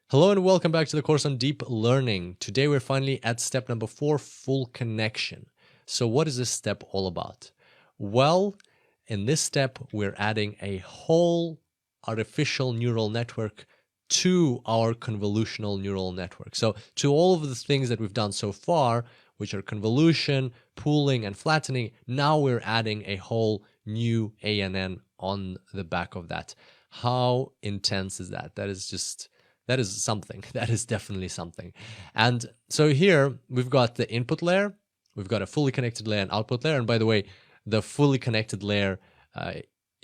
Hello and welcome back to the course on deep learning. Today we're finally at step number 4, full connection. So what is this step all about? Well, in this step, we're adding a whole artificial neural network to our convolutional neural network. So to all of the things that we've done so far, which are convolution, pooling, and flattening, now we're adding a whole new ANN on the back of that. How intense is that? That is something. That is definitely something. And so here we've got the input layer, we've got a fully connected layer and output layer. And by the way, the fully connected layer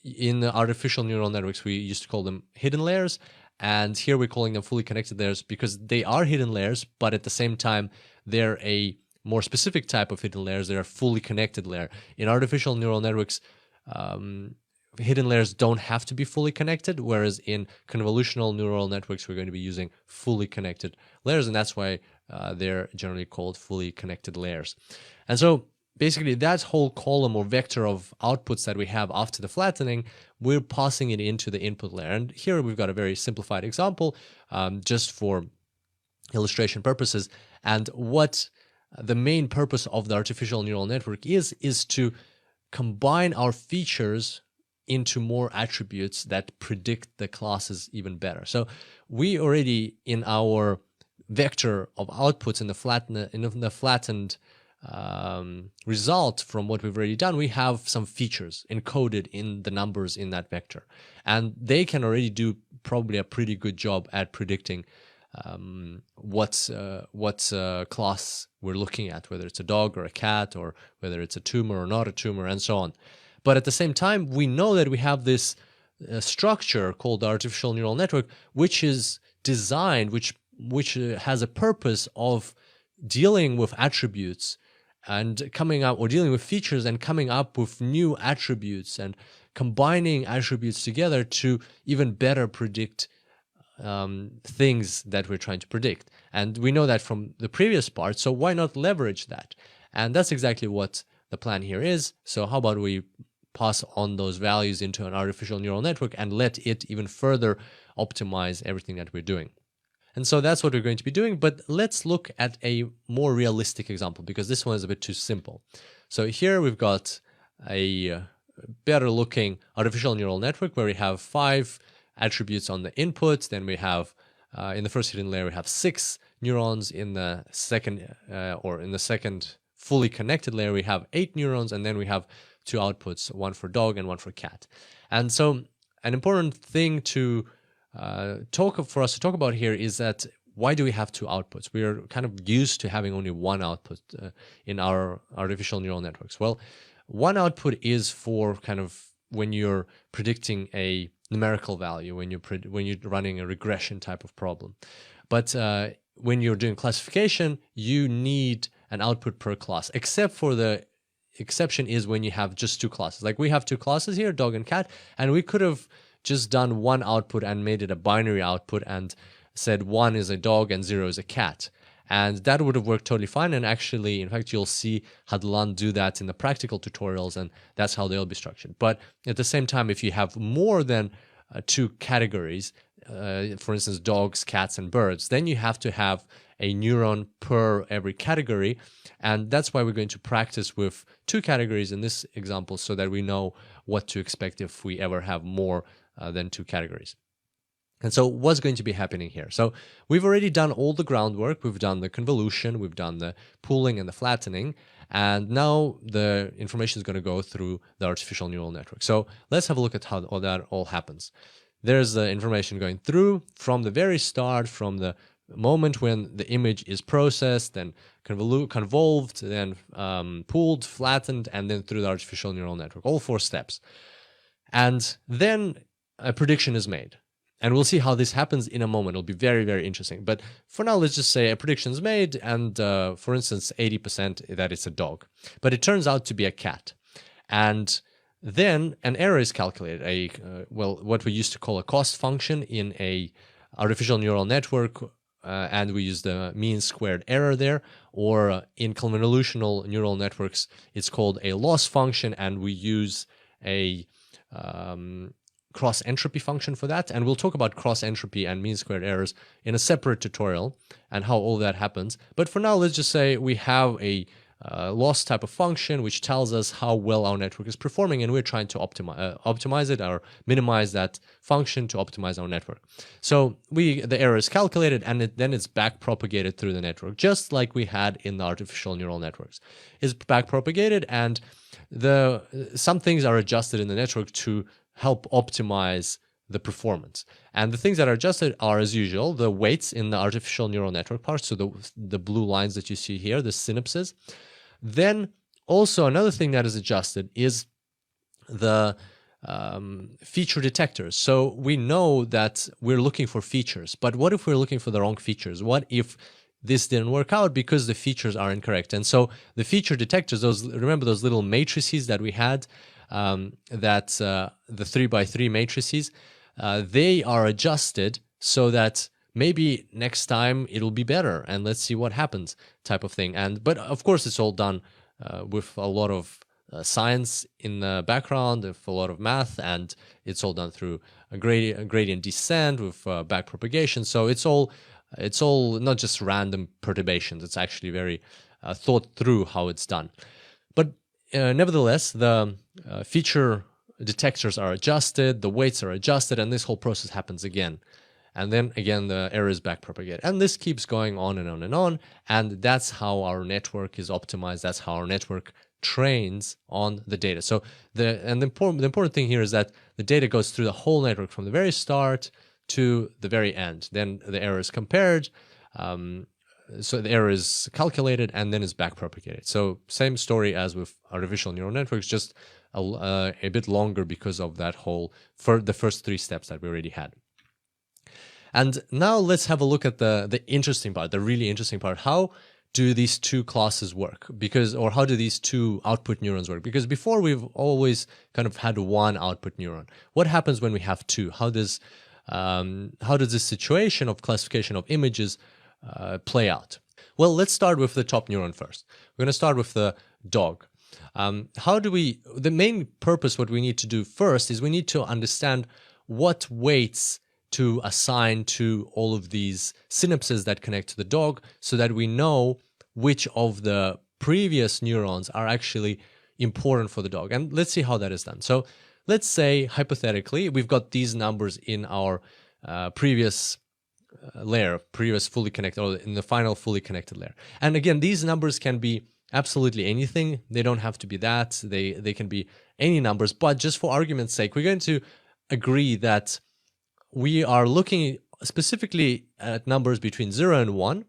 in the artificial neural networks, we used to call them hidden layers. And here we're calling them fully connected layers because they are hidden layers, but at the same time, they're a more specific type of hidden layers. They're a fully connected layer. In artificial neural networks, hidden layers don't have to be fully connected, whereas in convolutional neural networks, we're going to be using fully connected layers, and that's why they're generally called fully connected layers. And so basically that whole column or vector of outputs that we have after the flattening, we're passing it into the input layer. And here we've got a very simplified example just for illustration purposes. And what the main purpose of the artificial neural network is to combine our features into more attributes that predict the classes even better. So we already, in our vector of outputs in the flattened result from what we've already done, we have some features encoded in the numbers in that vector. And they can already do probably a pretty good job at predicting what class we're looking at, whether it's a dog or a cat, or whether it's a tumor or not a tumor, and so on. But at the same time, we know that we have this structure called the artificial neural network, which is designed, which has a purpose of dealing with attributes and coming up, or dealing with features and coming up with new attributes and combining attributes together to even better predict things that we're trying to predict. And we know that from the previous part, so why not leverage that? And that's exactly what the plan here is. So how about we pass on those values into an artificial neural network and let it even further optimize everything that we're doing. And so that's what we're going to be doing, but let's look at a more realistic example because this one is a bit too simple. So here we've got a better looking artificial neural network where we have 5 attributes on the input. Then we have, in the first hidden layer, we have 6 neurons. In the second, fully connected layer, we have 8 neurons, and then we have 2 outputs, one for dog and one for cat. And so an important thing to for us to talk about here is that why do we have 2 outputs? We are kind of used to having only one output in our artificial neural networks. Well, one output is for kind of when you're predicting a numerical value, when you're running a regression type of problem. But when you're doing classification, you need an output per class, except for the exception is when you have just 2 classes. Like we have 2 classes here, dog and cat, and we could have just done one output and made it a binary output and said 1 is a dog and 0 is a cat. And that would have worked totally fine. And actually, in fact, you'll see Hadoop do that in the practical tutorials, and that's how they'll be structured. But at the same time, if you have more than 2 categories, for instance, dogs, cats, and birds, then you have to have a neuron per every category. And that's why we're going to practice with 2 categories in this example so that we know what to expect if we ever have more than 2 categories. And so what's going to be happening here? So we've already done all the groundwork. We've done the convolution, we've done the pooling and the flattening, and now the information is going to go through the artificial neural network. So let's have a look at how that all happens. There's the information going through from the very start, from the moment when the image is processed, then convolved, then pooled, flattened, and then through the artificial neural network, all 4 steps. And then a prediction is made. And we'll see how this happens in a moment. It'll be very, very interesting. But for now, let's just say a prediction is made, and for instance, 80% that it's a dog. But it turns out to be a cat. And then an error is calculated, what we used to call a cost function in a artificial neural network, and we use the mean squared error there, or in convolutional neural networks, it's called a loss function, and we use a cross entropy function for that, and we'll talk about cross entropy and mean squared errors in a separate tutorial and how all that happens. But for now, let's just say we have a loss type of function which tells us how well our network is performing, and we're trying to optimize it or minimize that function to optimize our network. So the error is calculated, and then it's back propagated through the network, just like we had in the artificial neural networks. It's back propagated, and some things are adjusted in the network to help optimize the performance. And the things that are adjusted are, as usual, the weights in the artificial neural network part, so the blue lines that you see here, the synapses. Then also another thing that is adjusted is the feature detectors. So we know that we're looking for features, but what if we're looking for the wrong features? What if this didn't work out because the features are incorrect? And so the feature detectors, remember those little matrices that we had, the 3x3 matrices, they are adjusted so that maybe next time it'll be better, and let's see what happens, type of thing. But of course, it's all done with a lot of science in the background, with a lot of math, and it's all done through a gradient descent with back propagation. So it's all not just random perturbations. It's actually very thought through how it's done. But nevertheless, the feature detectors are adjusted, the weights are adjusted, and this whole process happens again. And then again, the error is back propagated. And this keeps going on and on and on. And that's how our network is optimized. That's how our network trains on the data. So the important thing here is that the data goes through the whole network from the very start to the very end. Then the error is compared. So the error is calculated and then is back propagated. So same story as with artificial neural networks, just a bit longer because of that for the first three steps that we already had. And now let's have a look at the interesting part, the really interesting part. How do these two classes work? Or how do these two output neurons work? Because before we've always kind of had one output neuron. What happens when we have two? How does this situation of classification of images play out? Well, let's start with the top neuron first. We're going to start with the dog. The main purpose, what we need to do first is we need to understand what weights to assign to all of these synapses that connect to the dog, so that we know which of the previous neurons are actually important for the dog. And let's see how that is done. So let's say, hypothetically, we've got these numbers in our previous layer, previous fully connected, or in the final fully connected layer. And again, these numbers can be absolutely anything. They don't have to be that. They can be any numbers. But just for argument's sake, we're going to agree that we are looking specifically at numbers between 0 and 1.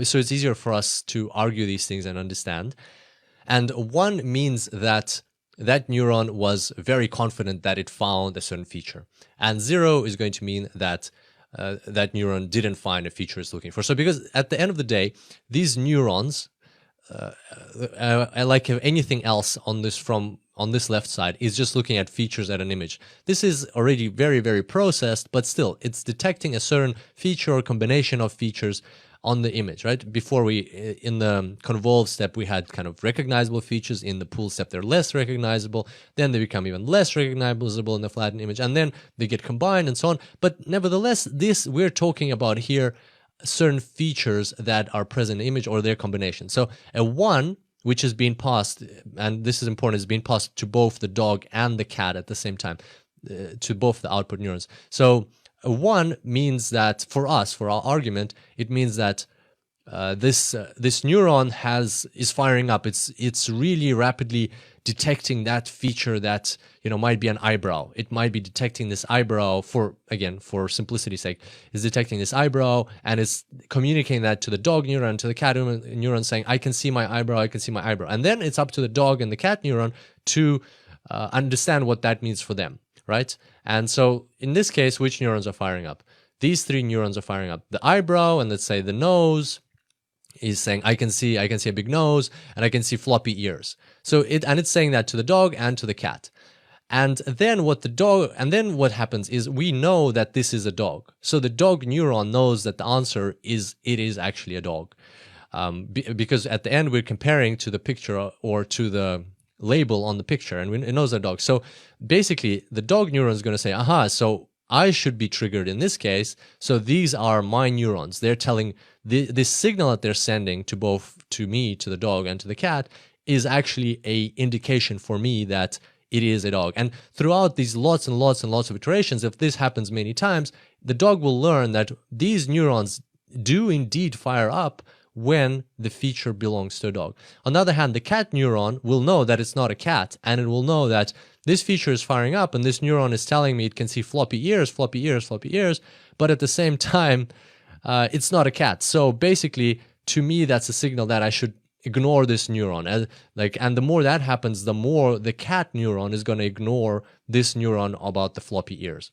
So it's easier for us to argue these things and understand. And 1 means that neuron was very confident that it found a certain feature. And 0 is going to mean that that neuron didn't find a feature it's looking for. So because at the end of the day, these neurons, like anything else on this left side, is just looking at features at an image. This is already very, very processed, but still, it's detecting a certain feature or combination of features on the image, right? Before in the convolve step, we had kind of recognizable features. In the pool step, they're less recognizable. Then they become even less recognizable in the flattened image, and then they get combined and so on. But nevertheless, we're talking about here certain features that are present in the image or their combination. So a 1, which is being passed, and this is important, is being passed to both the dog and the cat at the same time, to both the output neurons. So a 1 means that for us, for our argument, it means that this neuron is firing up. It's really rapidly detecting that feature that might be an eyebrow. It might be detecting this eyebrow for simplicity's sake, is detecting this eyebrow, and it's communicating that to the dog neuron, to the cat neuron, saying, I can see my eyebrow, I can see my eyebrow. And then it's up to the dog and the cat neuron to understand what that means for them, right? And so in this case, which neurons are firing up? These 3 neurons are firing up. The eyebrow, and let's say the nose, is saying, I can see a big nose, and I can see floppy ears. So it's saying that to the dog and to the cat. And then what happens is we know that this is a dog. So the dog neuron knows that the answer is actually a dog. Because at the end we're comparing to the picture or to the label on the picture, and it knows a dog. So basically, the dog neuron is going to say, aha, so I should be triggered in this case. So these are my neurons. They're telling this signal that they're sending to both to me, to the dog, and to the cat is actually a indication for me that it is a dog. And throughout these lots and lots and lots of iterations, if this happens many times, the dog will learn that these neurons do indeed fire up when the feature belongs to a dog. On the other hand, the cat neuron will know that it's not a cat, and it will know that this feature is firing up, and this neuron is telling me it can see floppy ears, floppy ears, floppy ears, but at the same time, it's not a cat. So basically, to me, that's a signal that I should ignore this neuron. And the more that happens, the more the cat neuron is going to ignore this neuron about the floppy ears.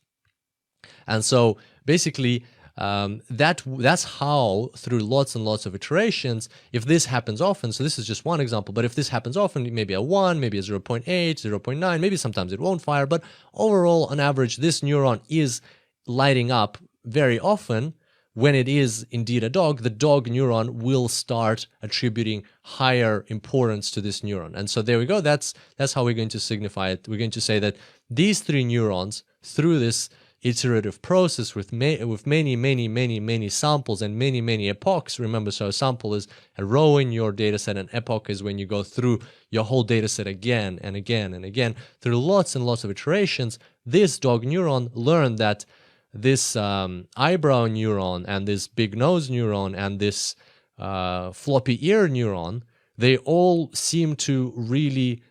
And so basically, that's how, through lots and lots of iterations, if this happens often, so this is just one example, but if this happens often, maybe a 1, maybe a 0.8, 0.9, maybe sometimes it won't fire, but overall, on average, this neuron is lighting up very often. When it is indeed a dog, the dog neuron will start attributing higher importance to this neuron. And so there we go. That's how we're going to signify it. We're going to say that these 3 neurons, through this iterative process with many samples and many epochs. Remember, so a sample is a row in your data set, and epoch is when you go through your whole data set again and again and again. Through lots and lots of iterations, this dog neuron learned that this eyebrow neuron and this big nose neuron and this floppy ear neuron, they all seem to really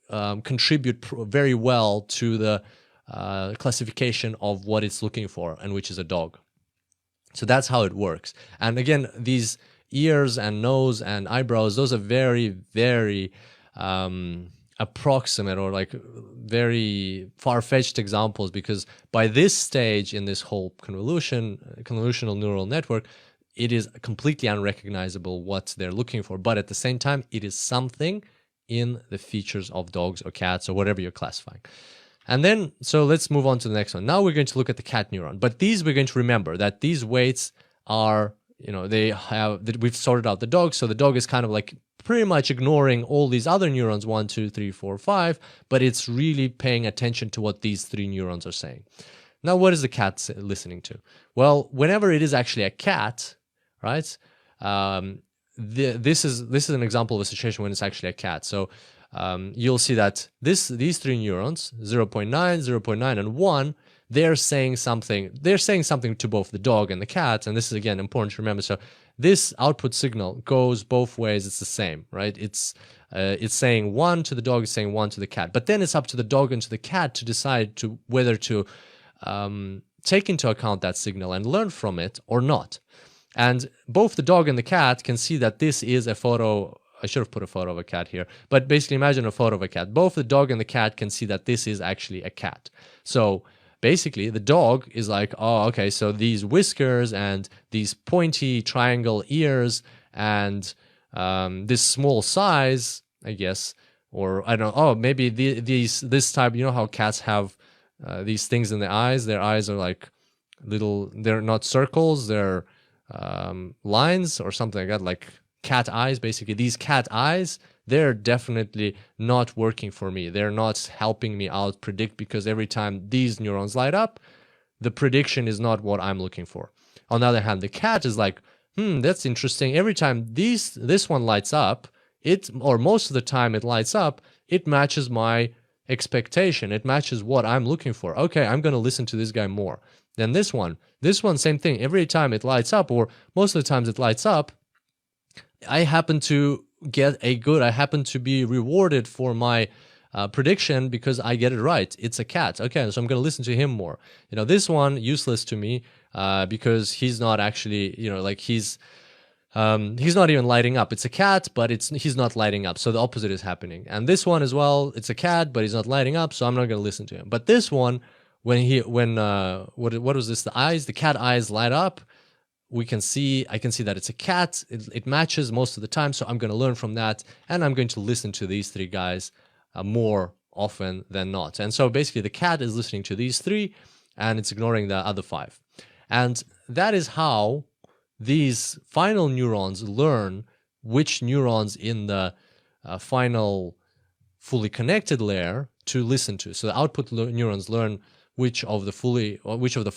contribute very well to the classification of what it's looking for, and which is a dog. So that's how it works. And again, these ears and nose and eyebrows, those are very approximate or like very far-fetched examples, because by this stage in this whole convolutional neural network, it is completely unrecognizable what they're looking for. But at the same time, it is something in the features of dogs or cats or whatever you're classifying. And then, so let's move on to the next one. Now we're going to look at the cat neuron. But these, we're going to remember that these weights are, we've sorted out the dog. So the dog is kind of like pretty much ignoring all these other neurons, 1, 2, 3, 4, 5, but it's really paying attention to what these 3 neurons are saying. Now, what is the cat listening to? Well, whenever it is actually a cat, right? This is an example of a situation when it's actually a cat. So you'll see that these 3 neurons, 0.9, 0.9, and 1, they're saying something to both the dog and the cat. And this is, again, important to remember. So this output signal goes both ways. It's the same, right? It's saying 1 to the dog, it's saying 1 to the cat. But then it's up to the dog and to the cat to decide whether to take into account that signal and learn from it or not. And both the dog and the cat can see that this is a photo. I should have put a photo of a cat here, but basically imagine a photo of a cat. Both the dog and the cat can see that this is actually a cat. So basically the dog is like, oh, okay, so these whiskers and these pointy triangle ears and this small size, I guess, or I don't know, oh, maybe this type, you know how cats have these things in the eyes? Their eyes are like little, they're not circles, they're lines or something like that, like cat eyes. Basically, these cat eyes, they're definitely not working for me. They're not helping me out predict, because every time these neurons light up, the prediction is not what I'm looking for. On the other hand, the cat is like, that's interesting. Every time this one lights up, or most of the time it lights up, it matches my expectation. It matches what I'm looking for. Okay, I'm going to listen to this guy more. Then this one, same thing. Every time it lights up, or most of the times it lights up, I happen to be rewarded for my prediction because I get it right. It's a cat. Okay, so I'm going to listen to him more. This one, useless to me because he's not actually, he's not even lighting up. It's a cat, but he's not lighting up. So the opposite is happening. And this one as well, it's a cat, but he's not lighting up, so I'm not going to listen to him. But this one, what was this? The cat eyes light up. I can see that it's a cat. It matches most of the time, so I'm going to learn from that, and I'm going to listen to these 3 guys more often than not. And so basically the cat is listening to these 3, and it's ignoring the other 5. And that is how these final neurons learn which neurons in the final fully connected layer to listen to. So the output neurons learn which of the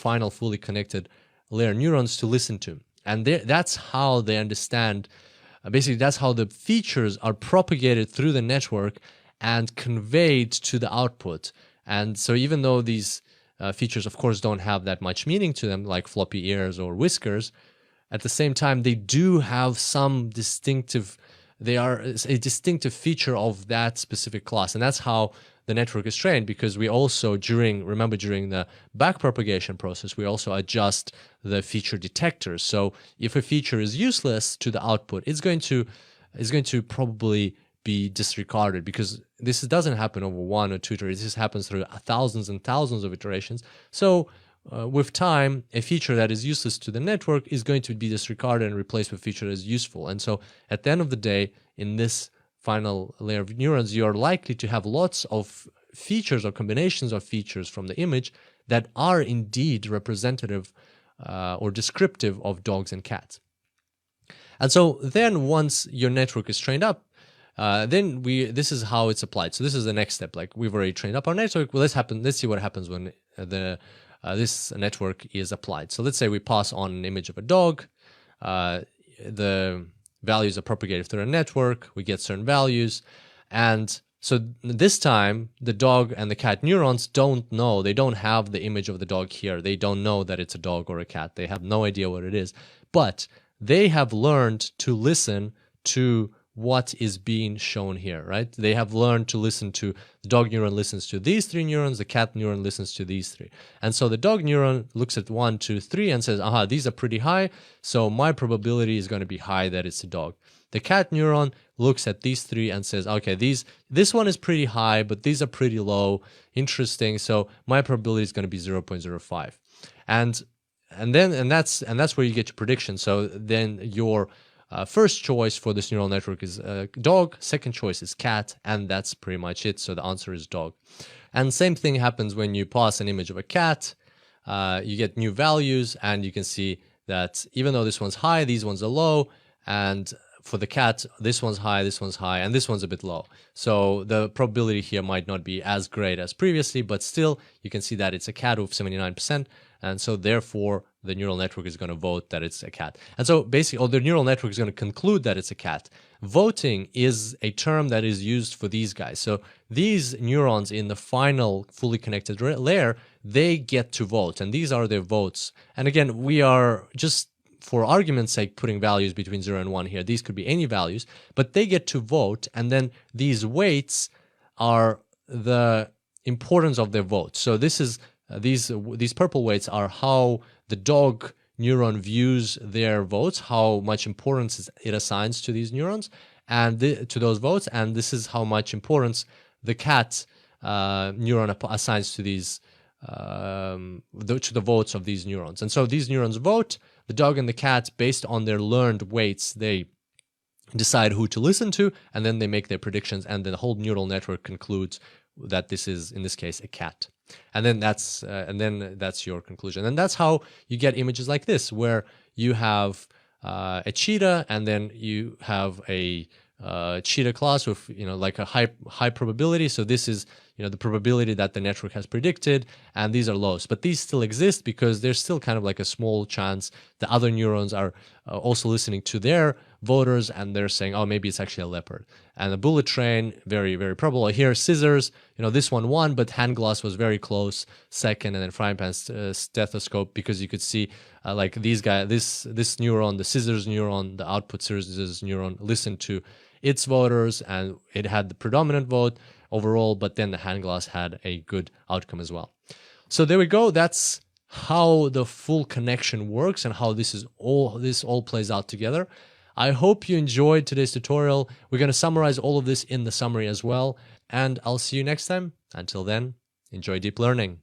final fully connected layer neurons to listen to. And that's how they understand. Basically, that's how the features are propagated through the network and conveyed to the output. And so even though these features, of course, don't have that much meaning to them, like floppy ears or whiskers, at the same time, they do have some they are a distinctive feature of that specific class. And that's how the network is trained, because we also, during the backpropagation process, we also adjust the feature detectors. So if a feature is useless to the output, it's going to probably be disregarded, because this doesn't happen over one or two iterations. This happens through thousands and thousands of iterations. So with time, a feature that is useless to the network is going to be disregarded and replaced with a feature that is useful. And so at the end of the day, in this final layer of neurons, you're likely to have lots of features or combinations of features from the image that are indeed representative or descriptive of dogs and cats. And so then once your network is trained up, this is how it's applied. So this is the next step. Like, we've already trained up our network. Well, let's see what happens when this network is applied. So let's say we pass on an image of a dog. The values are propagated through a network. We get certain values. And so this time, the dog and the cat neurons don't know. They don't have the image of the dog here. They don't know that it's a dog or a cat. They have no idea what it is. But they have learned to listen to what is being shown here, right? They have learned to listen to, the dog neuron listens to these three neurons, the cat neuron listens to these three. And so the dog neuron looks at 1, 2, 3 and says, aha, these are pretty high, so my probability is going to be high that it's a dog. The cat neuron looks at these three and says, okay, this one is pretty high, but these are pretty low. Interesting, so my probability is going to be 0.05. And that's where you get your prediction. So then your first choice for this neural network is dog, second choice is cat, and that's pretty much it. So the answer is dog. And same thing happens when you pass an image of a cat. You get new values, and you can see that even though this one's high, these ones are low, and for the cat, this one's high, and this one's a bit low. So the probability here might not be as great as previously, but still you can see that it's a cat with 79%, and so therefore the neural network is going to vote that it's a cat. And so basically, the neural network is going to conclude that it's a cat. Voting is a term that is used for these guys. So these neurons in the final fully connected layer, they get to vote, and these are their votes. And again, we are just, for argument's sake, putting values between 0 and 1 here. These could be any values, but they get to vote, and then these weights are the importance of their votes. So this is these purple weights are how the dog neuron views their votes, how much importance it assigns to these neurons and to those votes, and this is how much importance the cat neuron assigns to these to the votes of these neurons. And so these neurons vote. The dog and the cat, based on their learned weights, they decide who to listen to, and then they make their predictions, and the whole neural network concludes that this is, in this case, a cat. And then that's your conclusion. And that's how you get images like this, where you have a cheetah, and then you have a cheetah class with like a high probability. So this is the probability that the network has predicted, and these are lows. But these still exist because there's still kind of like a small chance the other neurons are also listening to their voters, and they're saying, oh, maybe it's actually a leopard. And the bullet train, very, very probable. Here, scissors, this one won, but hand glass was very close, second, and then frying pan stethoscope, because you could see like these guys, this neuron, the scissors neuron, the output scissors neuron, listened to its voters, and it had the predominant vote overall, but then the hand glass had a good outcome as well. So there we go. That's how the full connection works and how this all plays out together. I hope you enjoyed today's tutorial. We're going to summarize all of this in the summary as well, and I'll see you next time. Until then, enjoy deep learning.